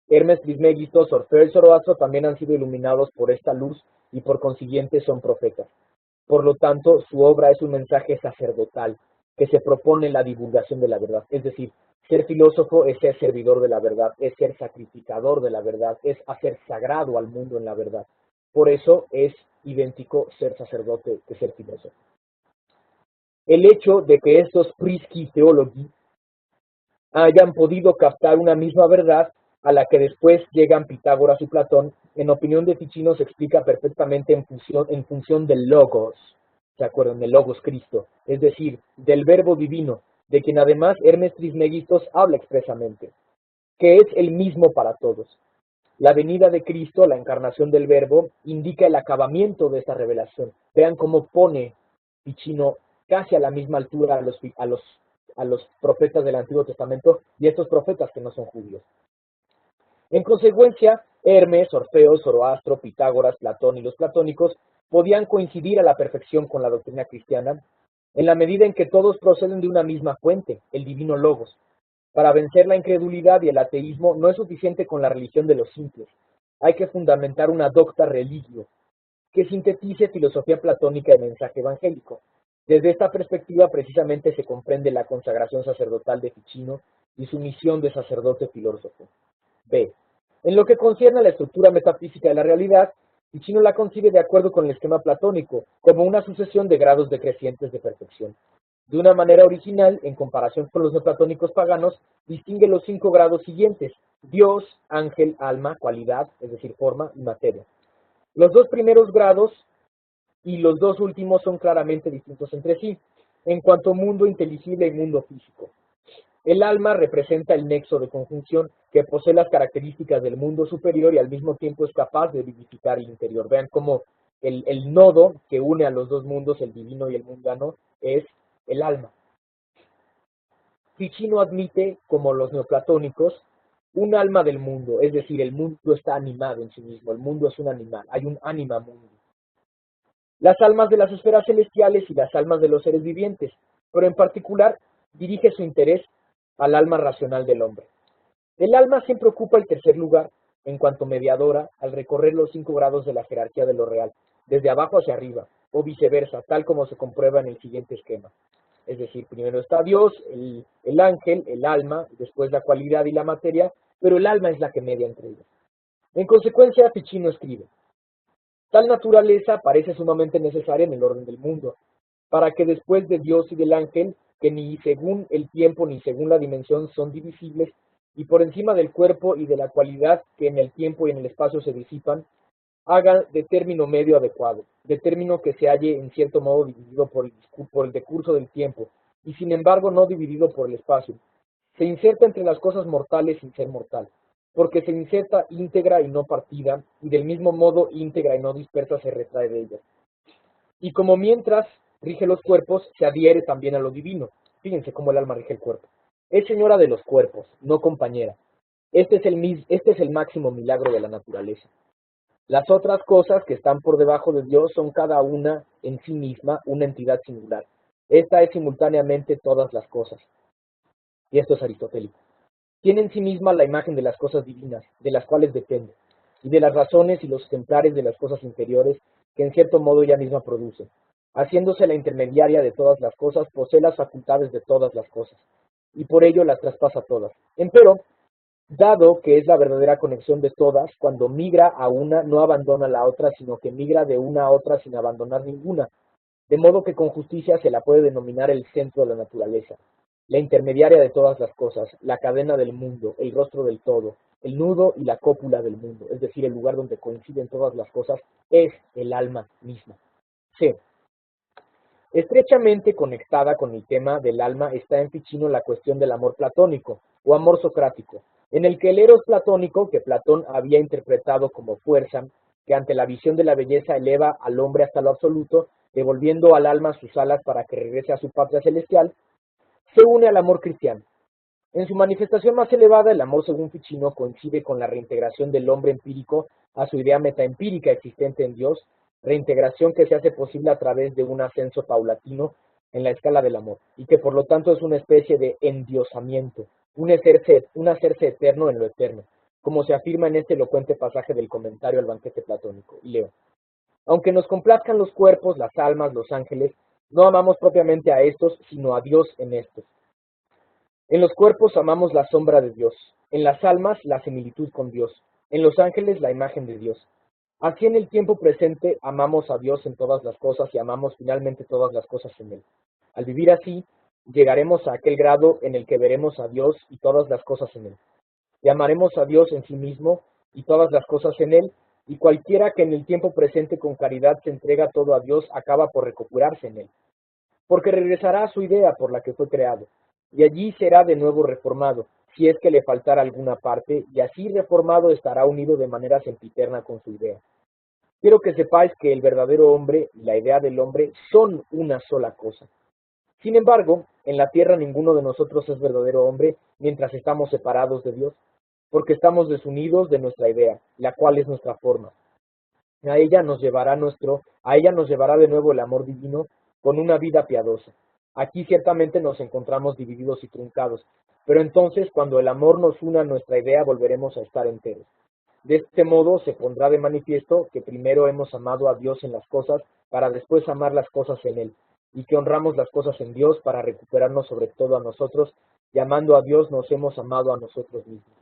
Hermes Trismegistos, Orfeo y Zoroastro también han sido iluminados por esta luz y por consiguiente son profetas. Por lo tanto, su obra es un mensaje sacerdotal que se propone la divulgación de la verdad. Es decir, ser filósofo es ser servidor de la verdad, es ser sacrificador de la verdad, es hacer sagrado al mundo en la verdad. Por eso es idéntico ser sacerdote que ser filósofo. El hecho de que estos prisci theologi hayan podido captar una misma verdad a la que después llegan Pitágoras y Platón, en opinión de Ficino se explica perfectamente en función del logos, ¿se acuerdan? Del logos Cristo, es decir, del verbo divino, de quien además Hermes Trismegistos habla expresamente, que es el mismo para todos. La venida de Cristo, la encarnación del verbo, indica el acabamiento de esta revelación. Vean cómo pone Ficino casi a la misma altura a los profetas del Antiguo Testamento y estos profetas que no son judíos. En consecuencia, Hermes, Orfeo, Zoroastro, Pitágoras, Platón y los platónicos podían coincidir a la perfección con la doctrina cristiana en la medida en que todos proceden de una misma fuente, el divino Logos. Para vencer la incredulidad y el ateísmo no es suficiente con la religión de los simples. Hay que fundamentar una docta religio que sintetice filosofía platónica y mensaje evangélico. Desde esta perspectiva precisamente se comprende la consagración sacerdotal de Ficino y su misión de sacerdote filósofo. B. En lo que concierne a la estructura metafísica de la realidad, Ficino la concibe de acuerdo con el esquema platónico, como una sucesión de grados decrecientes de perfección. De una manera original, en comparación con los neoplatónicos paganos, distingue los 5 grados siguientes: Dios, ángel, alma, cualidad, es decir, forma y materia. Los 2 primeros grados y los 2 últimos son claramente distintos entre sí, en cuanto a mundo inteligible y mundo físico. El alma representa el nexo de conjunción que posee las características del mundo superior y al mismo tiempo es capaz de vivificar el interior. Vean cómo el nodo que une a los 2 mundos, el divino y el mundano, es el alma. Ficino admite, como los neoplatónicos, un alma del mundo, es decir, el mundo está animado en sí mismo, el mundo es un animal, hay un anima mundi. Las almas de las esferas celestiales y las almas de los seres vivientes, pero en particular dirige su interés al alma racional del hombre. El alma siempre ocupa el tercer lugar en cuanto mediadora al recorrer los 5 grados de la jerarquía de lo real, desde abajo hacia arriba, o viceversa, tal como se comprueba en el siguiente esquema. Es decir, primero está Dios, el ángel, el alma, después la cualidad y la materia, pero el alma es la que media entre ellos. En consecuencia, Ficino escribe: tal naturaleza parece sumamente necesaria en el orden del mundo, para que después de Dios y del ángel, que ni según el tiempo ni según la dimensión son divisibles, y por encima del cuerpo y de la cualidad que en el tiempo y en el espacio se disipan, haga de término medio adecuado, de término que se halle en cierto modo dividido por el decurso del tiempo, y sin embargo no dividido por el espacio. Se inserta entre las cosas mortales sin ser mortal, porque se inserta íntegra y no partida, y del mismo modo íntegra y no dispersa se retrae de ellas. Y como mientras rige los cuerpos, se adhiere también a lo divino. Fíjense cómo el alma rige el cuerpo. Es señora de los cuerpos, no compañera. Este es el máximo milagro de la naturaleza. Las otras cosas que están por debajo de Dios son cada una en sí misma una entidad singular. Esta es simultáneamente todas las cosas. Y esto es aristotélico. Tiene en sí misma la imagen de las cosas divinas, de las cuales depende, y de las razones y los ejemplares de las cosas inferiores que en cierto modo ella misma produce. Haciéndose la intermediaria de todas las cosas, posee las facultades de todas las cosas, y por ello las traspasa todas. Empero, dado que es la verdadera conexión de todas, cuando migra a una no abandona la otra, sino que migra de una a otra sin abandonar ninguna, de modo que con justicia se la puede denominar el centro de la naturaleza, la intermediaria de todas las cosas, la cadena del mundo, el rostro del todo, el nudo y la cópula del mundo, es decir, el lugar donde coinciden todas las cosas, es el alma misma. C. Estrechamente conectada con el tema del alma está en Ficino la cuestión del amor platónico, o amor socrático, en el que el eros platónico, que Platón había interpretado como fuerza, que ante la visión de la belleza eleva al hombre hasta lo absoluto, devolviendo al alma sus alas para que regrese a su patria celestial, se une al amor cristiano. En su manifestación más elevada, el amor, según Ficino, coincide con la reintegración del hombre empírico a su idea metaempírica existente en Dios, reintegración que se hace posible a través de un ascenso paulatino en la escala del amor, y que por lo tanto es una especie de endiosamiento, un hacerse eterno en lo eterno, como se afirma en este elocuente pasaje del comentario al banquete platónico. Y leo: aunque nos complazcan los cuerpos, las almas, los ángeles, no amamos propiamente a estos, sino a Dios en estos. En los cuerpos amamos la sombra de Dios, en las almas la similitud con Dios, en los ángeles la imagen de Dios. Así en el tiempo presente amamos a Dios en todas las cosas y amamos finalmente todas las cosas en Él. Al vivir así, llegaremos a aquel grado en el que veremos a Dios y todas las cosas en Él. Y amaremos a Dios en sí mismo y todas las cosas en Él, y cualquiera que en el tiempo presente con caridad se entrega todo a Dios acaba por recuperarse en Él, porque regresará a su idea por la que fue creado, y allí será de nuevo reformado, si es que le faltara alguna parte, y así reformado estará unido de manera sempiterna con su idea. Quiero que sepáis que el verdadero hombre y la idea del hombre son una sola cosa. Sin embargo, en la tierra ninguno de nosotros es verdadero hombre mientras estamos separados de Dios, porque estamos desunidos de nuestra idea, la cual es nuestra forma. A ella nos llevará de nuevo el amor divino con una vida piadosa. Aquí ciertamente nos encontramos divididos y truncados, pero entonces cuando el amor nos una a nuestra idea volveremos a estar enteros. De este modo se pondrá de manifiesto que primero hemos amado a Dios en las cosas para después amar las cosas en Él, y que honramos las cosas en Dios para recuperarnos sobre todo a nosotros, y amando a Dios nos hemos amado a nosotros mismos.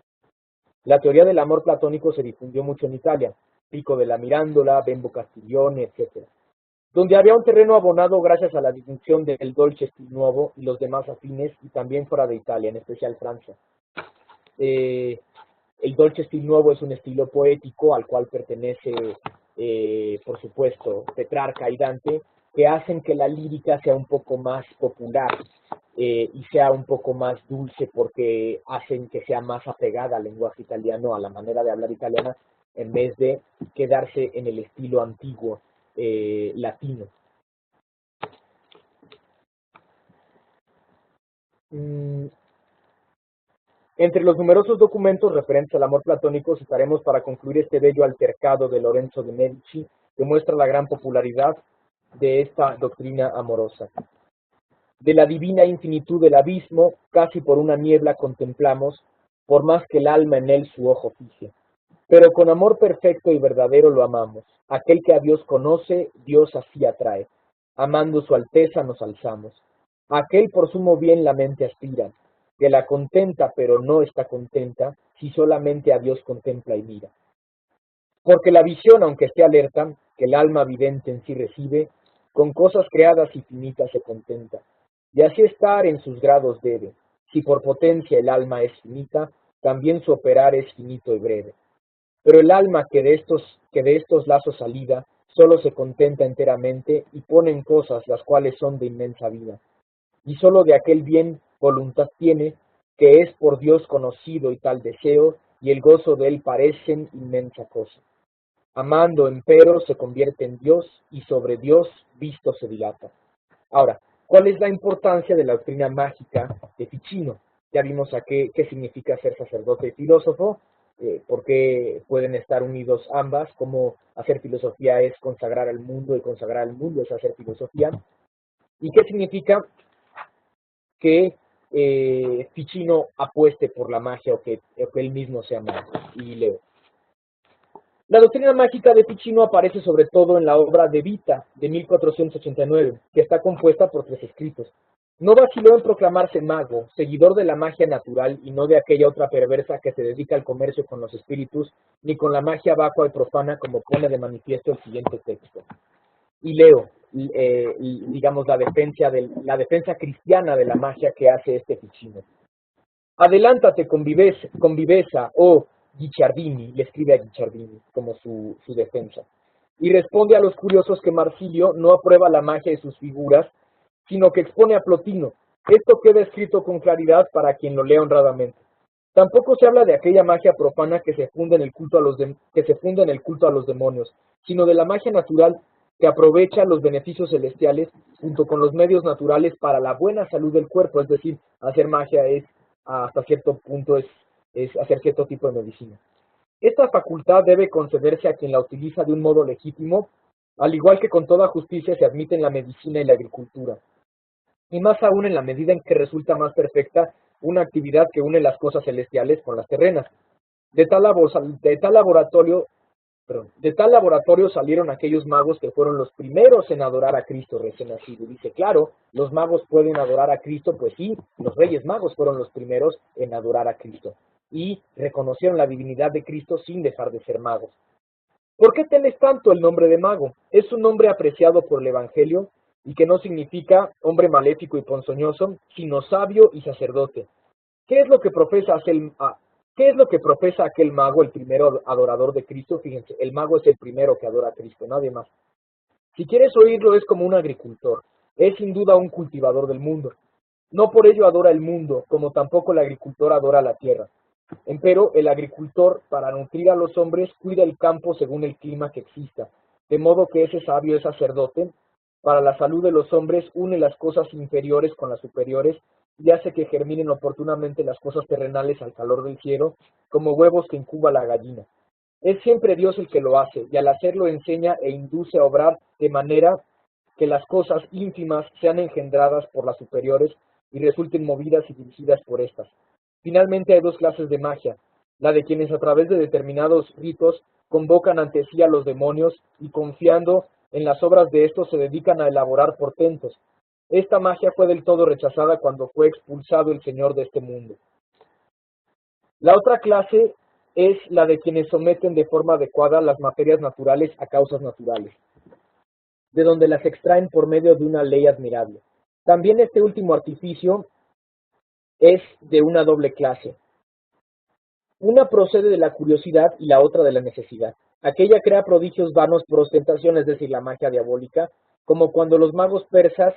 La teoría del amor platónico se difundió mucho en Italia, Pico della Mirandola, Bembo Castiglione, etc., donde había un terreno abonado gracias a la distinción del Dolce Stil Nuovo y los demás afines, y también fuera de Italia, en especial Francia. El Dolce Stil Nuovo es un estilo poético al cual pertenece, por supuesto, Petrarca y Dante, que hacen que la lírica sea un poco más popular y sea un poco más dulce porque hacen que sea más apegada al lenguaje italiano, a la manera de hablar italiana, en vez de quedarse en el estilo antiguo latino. Entre los numerosos documentos referentes al amor platónico citaremos para concluir este bello altercado de Lorenzo de Medici, que muestra la gran popularidad de esta doctrina amorosa. De la divina infinitud del abismo, casi por una niebla contemplamos, por más que el alma en él su ojo fije. Pero con amor perfecto y verdadero lo amamos. Aquel que a Dios conoce, Dios así atrae. Amando su alteza nos alzamos. Aquel por sumo bien la mente aspira, que la contenta pero no está contenta, si solamente a Dios contempla y mira. Porque la visión, aunque esté alerta, que el alma vidente en sí recibe, con cosas creadas y finitas se contenta. Y así estar en sus grados debe. Si por potencia el alma es finita, también su operar es finito y breve. Pero el alma que de estos lazos salida, solo se contenta enteramente y pone en cosas las cuales son de inmensa vida. Y solo de aquel bien voluntad tiene, que es por Dios conocido y tal deseo, y el gozo de él parecen inmensa cosa. Amando, empero, se convierte en Dios, y sobre Dios visto se dilata. Ahora, ¿cuál es la importancia de la doctrina mágica de Ficino? Ya vimos qué significa ser sacerdote y filósofo, por qué pueden estar unidos ambas, cómo hacer filosofía es consagrar al mundo y consagrar al mundo es hacer filosofía, y qué significa que Ficino apueste por la magia o que él mismo sea mago. Y leo. La doctrina mágica de Ficino aparece sobre todo en la obra de Vita, de 1489, que está compuesta por 3 escritos. No vaciló en proclamarse mago, seguidor de la magia natural y no de aquella otra perversa que se dedica al comercio con los espíritus, ni con la magia vacua y profana, como pone de manifiesto el siguiente texto. Y leo, digamos, la defensa cristiana de la magia que hace este Ficino. Adelántate con viveza, oh Guicciardini, le escribe a Guicciardini como su defensa, y responde a los curiosos que Marsilio no aprueba la magia de sus figuras, sino que expone a Plotino. Esto queda escrito con claridad para quien lo lea honradamente. Tampoco se habla de aquella magia profana que se funda en el culto a los demonios, sino de la magia natural que aprovecha los beneficios celestiales junto con los medios naturales para la buena salud del cuerpo. Es decir, hacer magia es, hasta cierto punto, es hacer cierto tipo de medicina. Esta facultad debe concederse a quien la utiliza de un modo legítimo, al igual que con toda justicia se admite en la medicina y la agricultura, y más aún en la medida en que resulta más perfecta una actividad que une las cosas celestiales con las terrenas. De tal laboratorio salieron aquellos magos que fueron los primeros en adorar a Cristo recién nacido. Dice, claro, los magos pueden adorar a Cristo, pues sí, los reyes magos fueron los primeros en adorar a Cristo y reconocieron la divinidad de Cristo sin dejar de ser magos. ¿Por qué temes tanto el nombre de mago? Es un nombre apreciado por el Evangelio y que no significa hombre maléfico y ponzoñoso, sino sabio y sacerdote. ¿Qué es lo que profesa aquel mago, el primero adorador de Cristo? Fíjense, el mago es el primero que adora a Cristo, nadie más. Si quieres oírlo, es como un agricultor, es sin duda un cultivador del mundo. No por ello adora el mundo, como tampoco el agricultor adora la tierra. Empero, el agricultor, para nutrir a los hombres, cuida el campo según el clima que exista, de modo que ese sabio es sacerdote, para la salud de los hombres, une las cosas inferiores con las superiores, y hace que germinen oportunamente las cosas terrenales al calor del cielo, como huevos que incuba la gallina. Es siempre Dios el que lo hace, y al hacerlo enseña e induce a obrar de manera que las cosas ínfimas sean engendradas por las superiores y resulten movidas y dirigidas por estas. Finalmente hay dos clases de magia, la de quienes a través de determinados ritos convocan ante sí a los demonios y confiando en las obras de estos se dedican a elaborar portentos. Esta magia fue del todo rechazada cuando fue expulsado el Señor de este mundo. La otra clase es la de quienes someten de forma adecuada las materias naturales a causas naturales, de donde las extraen por medio de una ley admirable. También este último artificio es de una doble clase. Una procede de la curiosidad y la otra de la necesidad. Aquella crea prodigios vanos por ostentación, es decir, la magia diabólica, como cuando los magos persas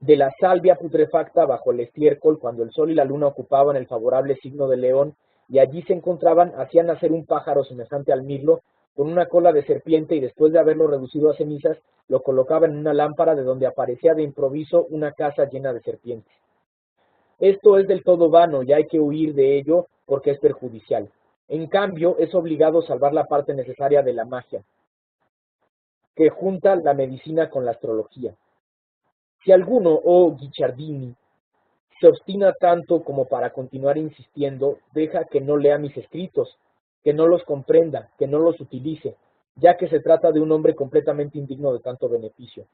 de la salvia putrefacta bajo el estiércol, cuando el sol y la luna ocupaban el favorable signo de león, y allí se encontraban, hacían nacer un pájaro semejante al mirlo, con una cola de serpiente, y después de haberlo reducido a cenizas, lo colocaban en una lámpara de donde aparecía de improviso una casa llena de serpientes. Esto es del todo vano y hay que huir de ello porque es perjudicial. En cambio, es obligado salvar la parte necesaria de la magia, que junta la medicina con la astrología. Si alguno, oh Guicciardini, se obstina tanto como para continuar insistiendo, deja que no lea mis escritos, que no los comprenda, que no los utilice, ya que se trata de un hombre completamente indigno de tanto beneficio.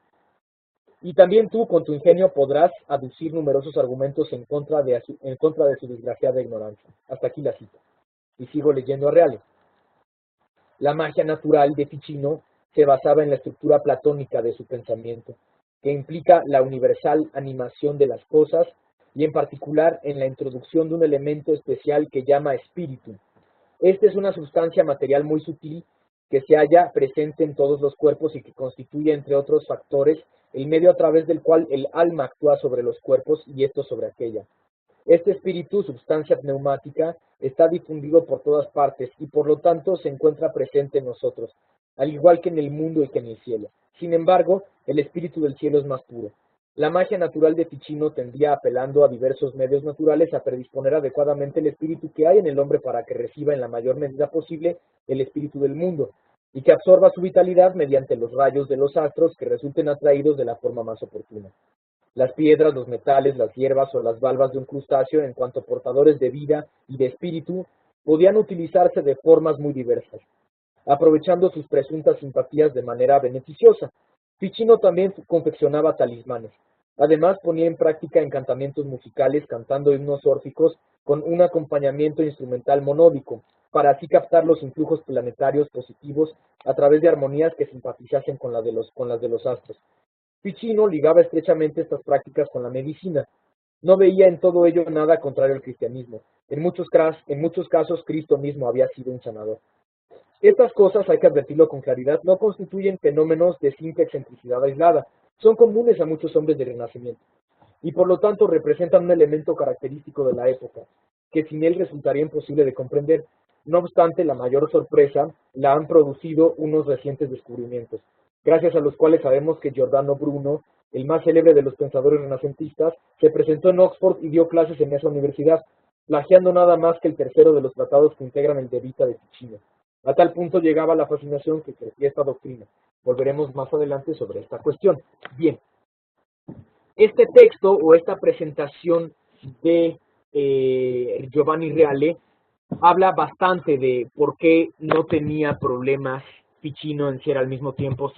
Y también tú, con tu ingenio, podrás aducir numerosos argumentos en contra de su desgraciada ignorancia. Hasta aquí la cita. Y sigo leyendo a Reale. La magia natural de Ficino se basaba en la estructura platónica de su pensamiento, que implica la universal animación de las cosas y en particular en la introducción de un elemento especial que llama espíritu. Esta es una sustancia material muy sutil que se halla presente en todos los cuerpos y que constituye, entre otros factores, el medio a través del cual el alma actúa sobre los cuerpos y estos sobre aquella. Este espíritu, substancia pneumática, está difundido por todas partes y por lo tanto se encuentra presente en nosotros, al igual que en el mundo y que en el cielo. Sin embargo, el espíritu del cielo es más puro. La magia natural de Ficino tendía, apelando a diversos medios naturales, a predisponer adecuadamente el espíritu que hay en el hombre para que reciba en la mayor medida posible el espíritu del mundo, y que absorba su vitalidad mediante los rayos de los astros que resulten atraídos de la forma más oportuna. Las piedras, los metales, las hierbas o las valvas de un crustáceo, en cuanto portadores de vida y de espíritu, podían utilizarse de formas muy diversas, aprovechando sus presuntas simpatías de manera beneficiosa. Ficino también confeccionaba talismanes. Además, ponía en práctica encantamientos musicales cantando himnos órficos con un acompañamiento instrumental monódico, para así captar los influjos planetarios positivos a través de armonías que simpatizasen con las de los astros. Ficino ligaba estrechamente estas prácticas con la medicina. No veía en todo ello nada contrario al cristianismo. En muchos casos, Cristo mismo había sido un sanador. Estas cosas, hay que advertirlo con claridad, no constituyen fenómenos de simple excentricidad aislada. Son comunes a muchos hombres del Renacimiento, y por lo tanto representan un elemento característico de la época, que sin él resultaría imposible de comprender. No obstante, la mayor sorpresa la han producido unos recientes descubrimientos, gracias a los cuales sabemos que Giordano Bruno, el más célebre de los pensadores renacentistas, se presentó en Oxford y dio clases en esa universidad, plagiando nada más que el tercero de los tratados que integran el De Vita de Ficino. A tal punto llegaba la fascinación que crecía esta doctrina. Volveremos más adelante sobre esta cuestión. Bien, este texto o esta presentación de Giovanni Reale habla bastante de por qué no tenía problemas Ficino en ser al mismo tiempo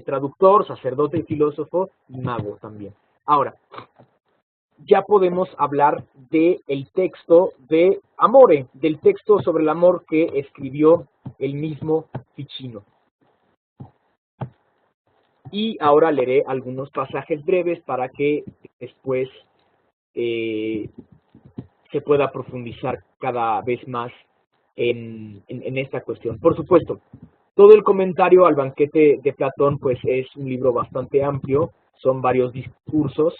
traductor, sacerdote y filósofo y mago también. Ahora, ya podemos hablar del texto de Amore, del texto sobre el amor que escribió el mismo Ficino. Y ahora leeré algunos pasajes breves para que después se pueda profundizar cada vez más en esta cuestión. Por supuesto, todo el comentario al banquete de Platón pues es un libro bastante amplio, son varios discursos,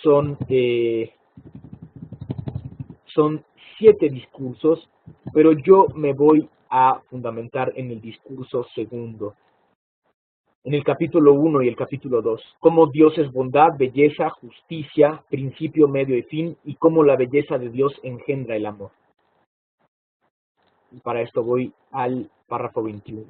son 7 discursos, pero yo me voy a fundamentar en el discurso segundo, en el capítulo 1 y el capítulo 2, cómo Dios es bondad, belleza, justicia, principio, medio y fin, y cómo la belleza de Dios engendra el amor. Y para esto voy al párrafo 21.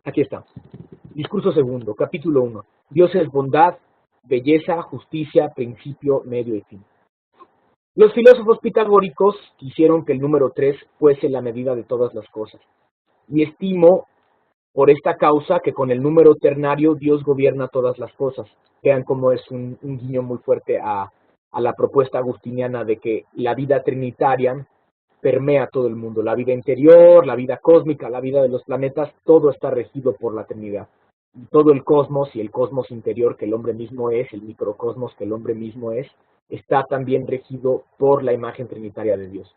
Aquí está. Discurso segundo, capítulo 1. Dios es bondad, belleza, justicia, principio, medio y fin. Los filósofos pitagóricos quisieron que el número 3 fuese la medida de todas las cosas. Y estimo por esta causa que con el número ternario Dios gobierna todas las cosas. Vean cómo es un guiño muy fuerte a la propuesta agustiniana de que la vida trinitaria permea todo el mundo. La vida interior, la vida cósmica, la vida de los planetas, todo está regido por la Trinidad. Y todo el cosmos y el cosmos interior que el hombre mismo es, el microcosmos que el hombre mismo es, está también regido por la imagen trinitaria de Dios.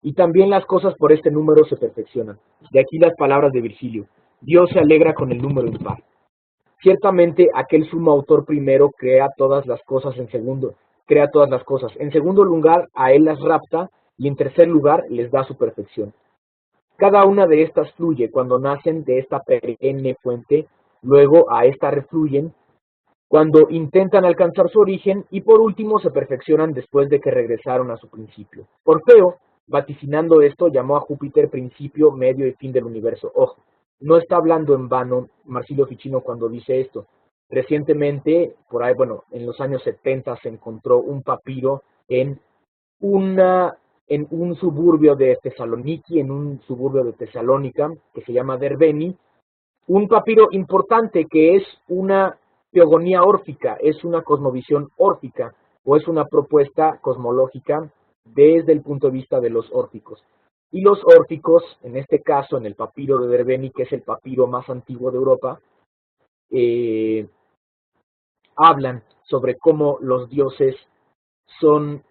Y también las cosas por este número se perfeccionan. De aquí las palabras de Virgilio. Dios se alegra con el número impar. Ciertamente aquel sumo autor primero crea todas las cosas en segundo. En segundo lugar, a él las rapta y en tercer lugar les da su perfección. Cada una de estas fluye cuando nacen de esta perenne fuente, luego a esta refluyen cuando intentan alcanzar su origen y por último se perfeccionan después de que regresaron a su principio. Orfeo, vaticinando esto, llamó a Júpiter principio, medio y fin del universo. Ojo, no está hablando en vano Marsilio Ficino cuando dice esto. Recientemente, por ahí, bueno, en los años 70 se encontró un papiro en un suburbio de Tesaloniki, en un suburbio de Tesalónica, que se llama Derveni, un papiro importante que es una teogonía órfica, es una cosmovisión órfica, o es una propuesta cosmológica desde el punto de vista de los órficos. Y los órficos, en este caso, en el papiro de Derveni, que es el papiro más antiguo de Europa, hablan sobre cómo los dioses son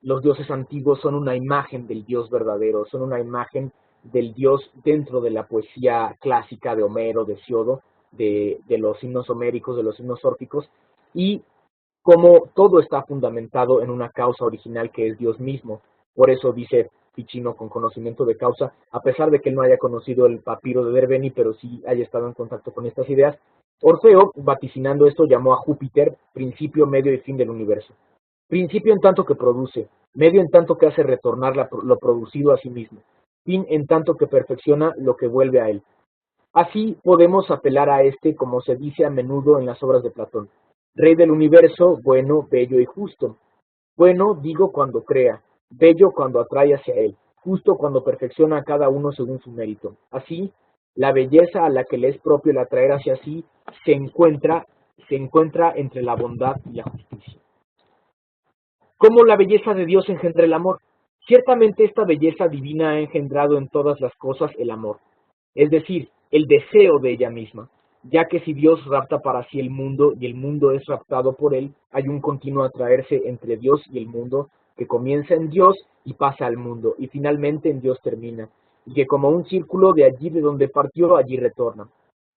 los dioses antiguos son una imagen del Dios verdadero, son una imagen del Dios dentro de la poesía clásica de Homero, de Siodo, de los himnos homéricos, de los himnos órficos, y como todo está fundamentado en una causa original que es Dios mismo. Por eso dice Ficino con conocimiento de causa, a pesar de que él no haya conocido el papiro de Derbeni, pero sí haya estado en contacto con estas ideas. Orfeo, vaticinando esto, llamó a Júpiter principio, medio y fin del universo. Principio en tanto que produce, medio en tanto que hace retornar lo producido a sí mismo, fin en tanto que perfecciona lo que vuelve a él. Así podemos apelar a este, como se dice a menudo en las obras de Platón: Rey del universo, bueno, bello y justo. Bueno, digo, cuando crea; bello, cuando atrae hacia él; justo, cuando perfecciona a cada uno según su mérito. Así, la belleza a la que le es propio el atraer hacia sí se encuentra entre la bondad y la justicia. ¿Cómo la belleza de Dios engendra el amor? Ciertamente esta belleza divina ha engendrado en todas las cosas el amor, es decir, el deseo de ella misma, ya que si Dios rapta para sí el mundo y el mundo es raptado por él, hay un continuo atraerse entre Dios y el mundo que comienza en Dios y pasa al mundo, y finalmente en Dios termina, y que como un círculo de allí de donde partió, allí retorna.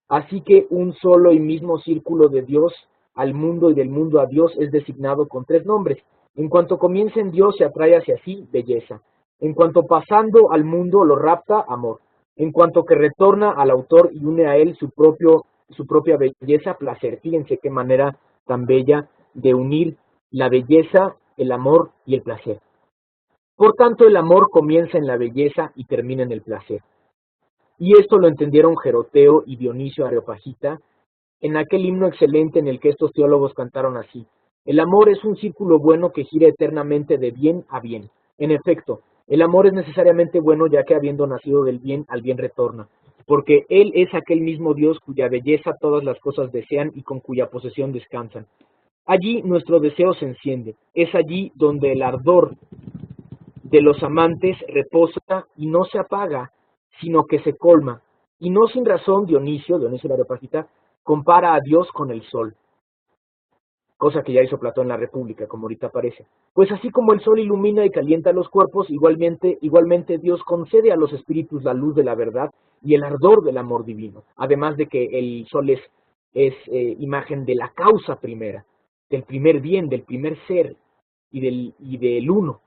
Así que un solo y mismo círculo de Dios al mundo y del mundo a Dios es designado con tres nombres. En cuanto comienza en Dios, se atrae hacia sí belleza; en cuanto pasando al mundo lo rapta, amor; en cuanto que retorna al autor y une a él su propia belleza, placer. Fíjense qué manera tan bella de unir la belleza, el amor y el placer. Por tanto, el amor comienza en la belleza y termina en el placer. Y esto lo entendieron Jeroteo y Dionisio Areopagita en aquel himno excelente en el que estos teólogos cantaron así: el amor es un círculo bueno que gira eternamente de bien a bien. En efecto, el amor es necesariamente bueno, ya que habiendo nacido del bien, al bien retorna, porque él es aquel mismo Dios cuya belleza todas las cosas desean y con cuya posesión descansan. Allí nuestro deseo se enciende, es allí donde el ardor de los amantes reposa y no se apaga, sino que se colma. Y no sin razón Dionisio de la Areopagita, compara a Dios con el sol, cosa que ya hizo Platón en la República, como ahorita aparece. Pues así como el sol ilumina y calienta los cuerpos, igualmente Dios concede a los espíritus la luz de la verdad y el ardor del amor divino, además de que el sol es imagen de la causa primera, del primer bien, del primer ser y del uno.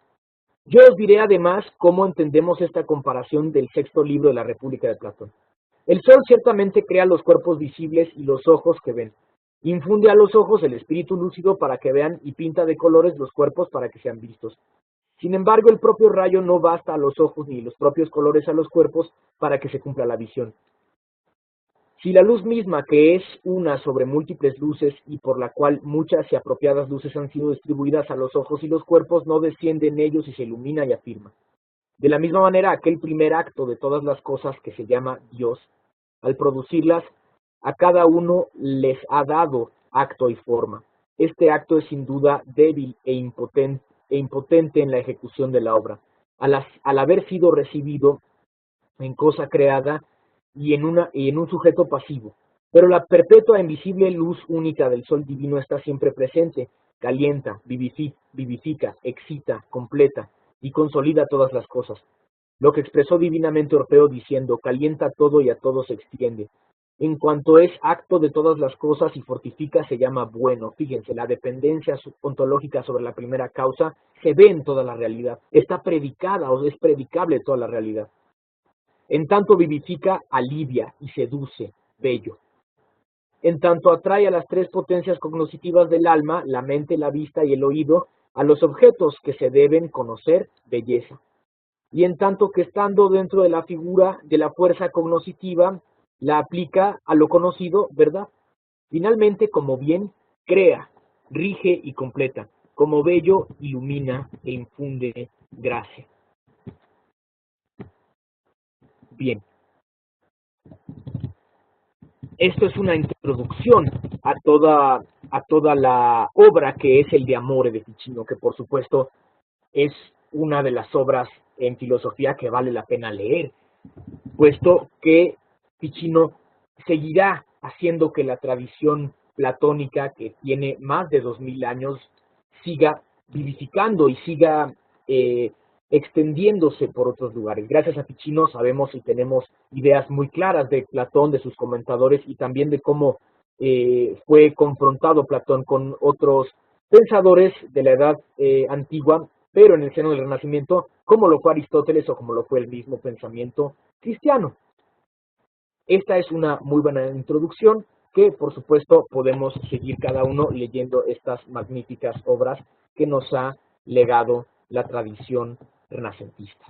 Yo os diré además cómo entendemos esta comparación del sexto libro de la República de Platón. El sol ciertamente crea los cuerpos visibles y los ojos que ven. Infunde a los ojos el espíritu lúcido para que vean y pinta de colores los cuerpos para que sean vistos. Sin embargo, el propio rayo no basta a los ojos ni los propios colores a los cuerpos para que se cumpla la visión. Si la luz misma, que es una sobre múltiples luces y por la cual muchas y apropiadas luces han sido distribuidas a los ojos y los cuerpos, no desciende en ellos y se ilumina y afirma. De la misma manera, aquel primer acto de todas las cosas que se llama Dios, al producirlas, a cada uno les ha dado acto y forma. Este acto es sin duda débil e impotente en la ejecución de la obra, al haber sido recibido en cosa creada y en un sujeto pasivo. Pero la perpetua e invisible luz única del sol divino está siempre presente, calienta, vivifica, excita, completa y consolida todas las cosas. Lo que expresó divinamente Orfeo diciendo: calienta todo y a todo se extiende. En cuanto es acto de todas las cosas y fortifica, se llama bueno. Fíjense, la dependencia ontológica sobre la primera causa se ve en toda la realidad, está predicada o es predicable toda la realidad. En tanto vivifica, alivia y seduce, bello. En tanto atrae a las tres potencias cognoscitivas del alma, la mente, la vista y el oído, a los objetos que se deben conocer, belleza. Y en tanto que estando dentro de la figura de la fuerza cognoscitiva, la aplica a lo conocido, verdad. Finalmente, como bien, crea, rige y completa, como bello, ilumina e infunde gracia. Bien. Esto es una introducción a toda la obra que es el de Amore de Ficino, que por supuesto es una de las obras en filosofía que vale la pena leer, puesto que Ficino seguirá haciendo que la tradición platónica, que tiene más de 2000 años, siga vivificando y siga extendiéndose por otros lugares. Gracias a Ficino sabemos y tenemos ideas muy claras de Platón, de sus comentadores y también de cómo fue confrontado Platón con otros pensadores de la edad antigua pero en el seno del Renacimiento, como lo fue Aristóteles o como lo fue el mismo pensamiento cristiano. Esta es una muy buena introducción que, por supuesto, podemos seguir cada uno leyendo estas magníficas obras que nos ha legado la tradición renacentista.